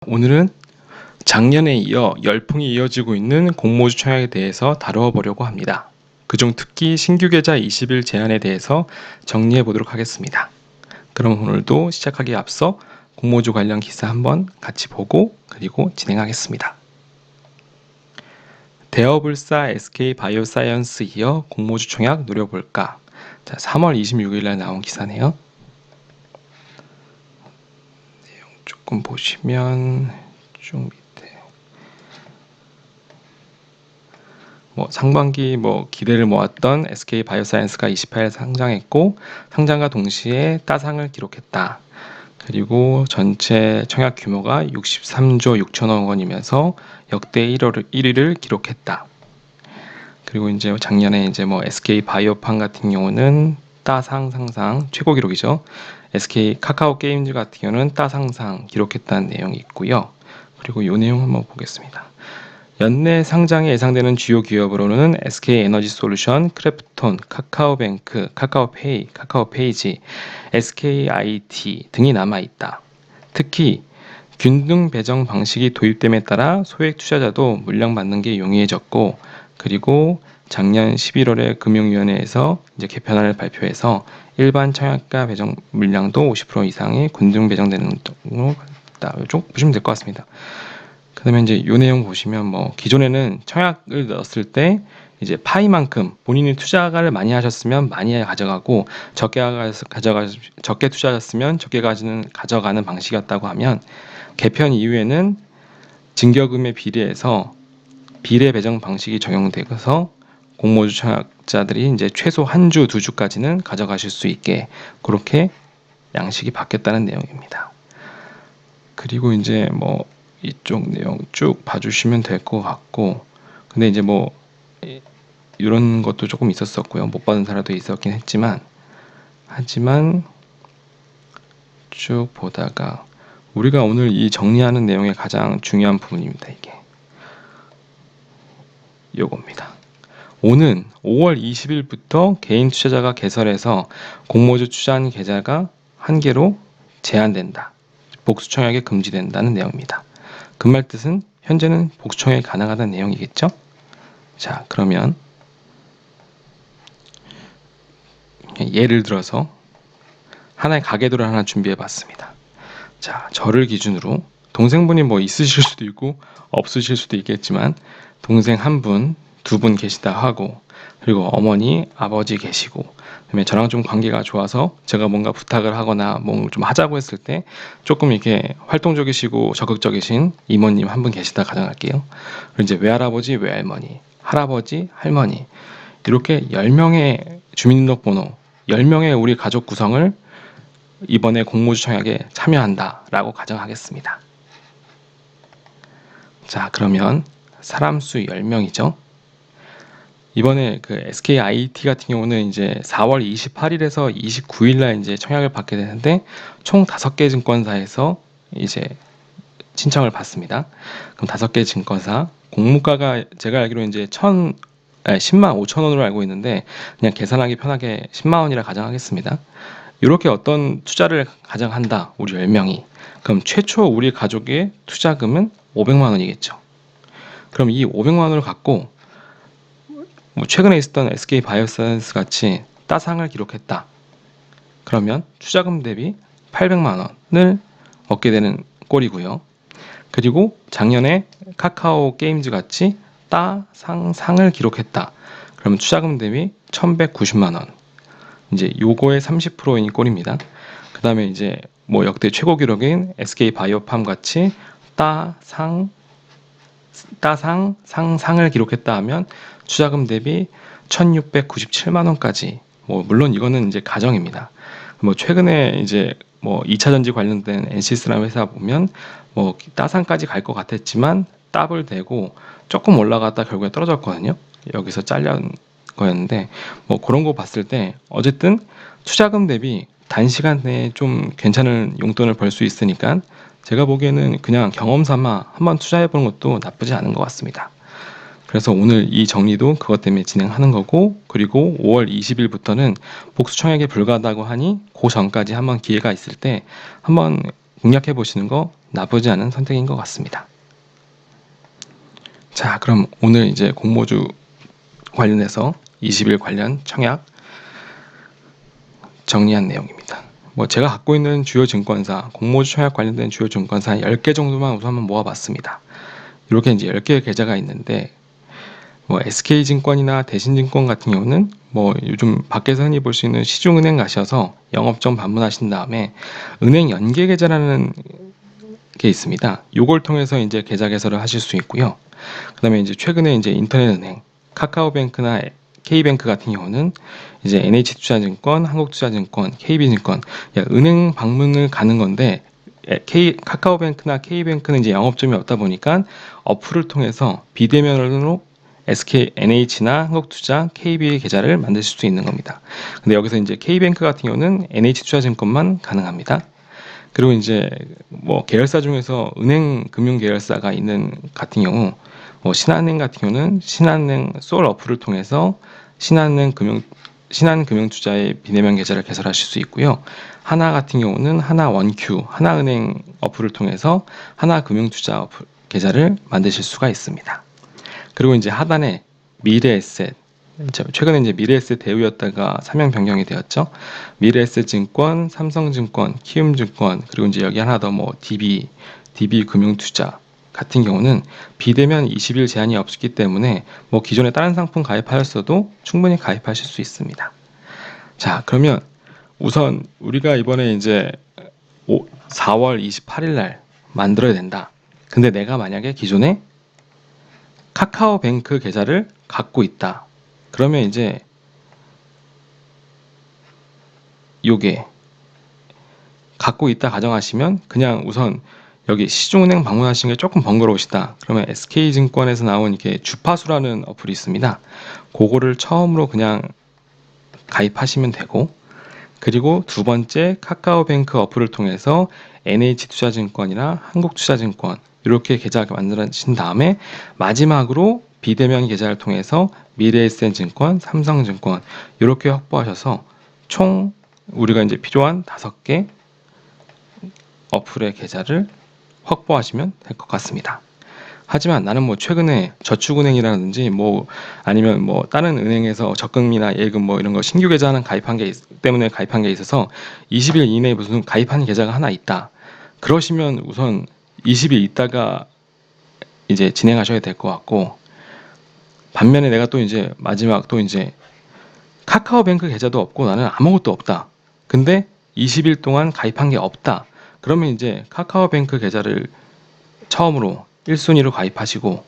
오늘은 작년에 이어 열풍이 이어지고 있는 공모주 청약에 대해서 다루어 보려고 합니다. 그중 특히 신규 계좌 20일 제한에 대해서 정리해 보도록 하겠습니다. 그럼 오늘도 시작하기에 앞서 공모주 관련 기사 한번 같이 보고 그리고 진행하겠습니다. 대어불사 SK바이오사이언스 이어 공모주 청약 노려볼까? 자, 3월 26일 날 나온 기사네요. 내용 조금 보시면 좀 상반기 기대를 모았던 SK바이오사이언스가 28일 상장했고 상장과 동시에 따상을 기록했다. 그리고 전체 청약 규모가 63조 6천억 원이면서 역대 1위를 기록했다. 그리고 이제 작년에 SK바이오팜 같은 경우는 따상 상상 최고 기록이죠. SK 카카오 게임즈 같은 경우는 따상상 기록했다는 내용이 있고요. 그리고 이 내용 한번 보겠습니다. 연내 상장이 예상되는 주요 기업으로는 SK에너지솔루션, 크래프톤, 카카오뱅크, 카카오페이, 카카오페이지, SKIT 등이 남아있다. 특히 균등 배정 방식이 도입됨에 따라 소액 투자자도 물량받는 게 용이해졌고, 그리고 작년 11월에 금융위원회에서 개편안을 발표해서 일반 청약가 배정 물량도 50% 이상이 균등 배정되는 등으로 쭉 보시면 될 것 같습니다. 그 다음에 이 내용 보시면 기존에는 청약을 넣었을 때 이제 파이만큼 본인이 투자를 많이 하셨으면 많이 가져가고 적게 투자하셨으면 적게 가져가는 방식이었다고 하면 개편 이후에는 증여금에 비례해서 비례 배정 방식이 적용되어서 공모주 청약자들이 이제 최소 한 주, 두 주까지는 가져가실 수 있게 그렇게 양식이 바뀌었다는 내용입니다. 그리고 이제 이쪽 내용 쭉 봐주시면 될 것 같고, 근데 이제 이런 것도 조금 있었었고요. 못 받은 사람도 있었긴 하지만 쭉 보다가 우리가 오늘 이 정리하는 내용의 가장 중요한 부분입니다. 이게 요겁니다. 오는 5월 20일부터 개인 투자자가 개설해서 공모주 투자한 계좌가 한 개로 제한된다. 복수 청약이 금지된다는 내용입니다. 그 말 뜻은 현재는 복수 청약이 가능하다는 내용이겠죠? 자, 그러면 예를 들어서 하나의 가계도를 하나 준비해 봤습니다. 자, 저를 기준으로 동생분이 있으실 수도 있고 없으실 수도 있겠지만 동생 한 분, 두 분 계시다 하고, 그리고 어머니, 아버지 계시고, 그다음에 저랑 좀 관계가 좋아서 제가 뭔가 부탁을 하거나 뭘 좀 하자고 했을 때 조금 이렇게 활동적이시고 적극적이신 이모님 한 분 계시다 가정할게요. 그리고 이제 외할아버지, 외할머니, 할아버지, 할머니 이렇게 10명의 주민등록번호, 10명의 우리 가족 구성을 이번에 공모주 청약에 참여한다라고 가정하겠습니다. 자, 그러면 사람 수 10명이죠. 이번에 그 SKIT 같은 경우는 이제 4월 28일에서 29일 날 이제 청약을 받게 되는데 총 5개 증권사에서 이제 신청을 받습니다. 그럼 5개 증권사 공모가가 제가 알기로 이제 10만 5천 원으로 알고 있는데 그냥 계산하기 편하게 10만 원이라 가정하겠습니다. 이렇게 어떤 투자를 가정한다. 우리 10명이. 그럼 최초 우리 가족의 투자금은 500만 원이겠죠. 그럼 이 500만 원을 갖고 최근에 있었던 SK바이오사이언스 같이 따상을 기록했다. 그러면 투자금 대비 800만 원을 얻게 되는 꼴이고요. 그리고 작년에 카카오 게임즈 같이 따상상을 기록했다. 그러면 투자금 대비 1190만 원. 이제 요거의 30%인 꼴입니다. 그 다음에 이제 역대 최고 기록인 SK바이오팜 같이 상상을 기록했다 하면 투자금 대비 1697만 원까지, 물론 이거는 이제 가정입니다. 최근에 이제 2차 전지 관련된 NC스라는 회사 보면 따상까지 갈 것 같았지만 더블 되고 조금 올라갔다 결국에 떨어졌거든요. 여기서 잘린 거였는데 그런 거 봤을 때 어쨌든 투자금 대비 단시간 내에 좀 괜찮은 용돈을 벌 수 있으니까 제가 보기에는 그냥 경험 삼아 한번 투자해 보는 것도 나쁘지 않은 것 같습니다. 그래서 오늘 이 정리도 그것 때문에 진행하는 거고, 그리고 5월 20일부터는 복수 청약에 불과하다고 하니 그 전까지 한번 기회가 있을 때 한번 공략해 보시는 거 나쁘지 않은 선택인 것 같습니다. 자, 그럼 오늘 이제 공모주 관련해서 20일 관련 청약 정리한 내용입니다. 뭐 제가 갖고 있는 주요 증권사, 공모주 청약 관련된 주요 증권사 10개 정도만 우선 한번 모아봤습니다. 이렇게 이제 10개의 계좌가 있는데, 뭐 SK증권이나 대신증권 같은 경우는 뭐 요즘 밖에서 흔히 볼 수 있는 시중은행 가셔서 영업정 방문하신 다음에 은행 연계 계좌라는 게 있습니다. 요걸 통해서 이제 계좌 개설을 하실 수 있고요. 그다음에 이제 최근에 이제 인터넷은행, 카카오뱅크나 K뱅크 같은 경우는 이제 NH투자증권, 한국투자증권, KB증권, 은행 방문을 가는 건데, 카카오뱅크나 K뱅크는 이제 영업점이 없다 보니까 어플을 통해서 비대면으로 SK, NH나 한국투자, KB 계좌를 만드실 수 있는 겁니다. 근데 여기서 이제 K뱅크 같은 경우는 NH투자증권만 가능합니다. 그리고 이제 뭐 계열사 중에서 은행 금융 계열사가 있는 같은 경우, 신한은행 같은 경우는 신한은행 솔 어플을 통해서 신한금융투자의 비대면 계좌를 개설하실 수 있고요. 하나 같은 경우는 하나원큐, 하나은행 어플을 통해서 하나금융투자 어플 계좌를 만드실 수가 있습니다. 그리고 이제 하단에 미래에셋, 최근에 이제 미래에셋 대우였다가 사명 변경이 되었죠. 미래에셋증권, 삼성증권, 키움증권, 그리고 이제 여기 하나 더 뭐 DB금융투자 같은 경우는 비대면 20일 제한이 없기 때문에 뭐 기존에 다른 상품 가입하였어도 충분히 가입하실 수 있습니다. 자, 그러면 우선 우리가 이번에 이제 4월 28일 날 만들어야 된다. 근데 내가 만약에 기존에 카카오뱅크 계좌를 갖고 있다. 그러면 이제 요게 갖고 있다 가정하시면 그냥 우선 여기 시중은행 방문하시는 게 조금 번거로우시다. 그러면 SK증권에서 나온 이게 주파수라는 어플이 있습니다. 그거를 처음으로 그냥 가입하시면 되고, 그리고 두 번째 카카오뱅크 어플을 통해서 NH투자증권이나 한국투자증권 이렇게 계좌를 만드신 다음에 마지막으로 비대면 계좌를 통해서 미래에셋증권, 삼성증권 이렇게 확보하셔서 총 우리가 이제 필요한 5개 어플의 계좌를 확보하시면 될 것 같습니다. 하지만 나는 뭐 최근에 저축은행이라든지 뭐 아니면 뭐 다른 은행에서 적금이나 예금 뭐 이런 거 신규 계좌 하나 때문에 가입한 게 있어서 20일 이내에 무슨 가입한 계좌가 하나 있다. 그러시면 우선 20일 있다가 이제 진행하셔야 될 것 같고, 반면에 내가 또 이제 마지막 또 이제 카카오뱅크 계좌도 없고 나는 아무것도 없다. 근데 20일 동안 가입한 게 없다. 그러면 이제 카카오뱅크 계좌를 처음으로 1순위로 가입하시고,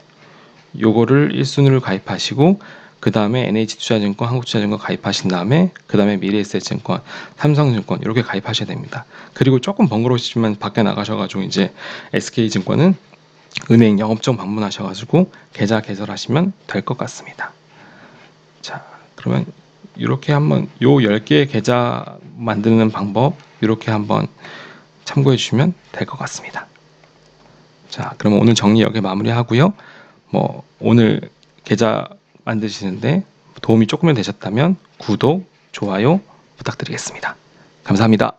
요거를 1순위로 가입하시고, 그 다음에 NH투자증권, 한국투자증권 가입하신 다음에 그 다음에 미래에셋증권, 삼성증권 이렇게 가입하셔야 됩니다. 그리고 조금 번거로우시지만 밖에 나가셔가지고 이제 SK증권은 은행 영업정 방문하셔가지고 계좌 개설하시면 될 것 같습니다. 자, 그러면 이렇게 한번 요 10개의 계좌 만드는 방법 이렇게 한번 참고해 주시면 될 것 같습니다. 자, 그럼 오늘 정리 여기 마무리하고요. 뭐 오늘 계좌 만드시는데 도움이 조금이라도 되셨다면 구독, 좋아요 부탁드리겠습니다. 감사합니다.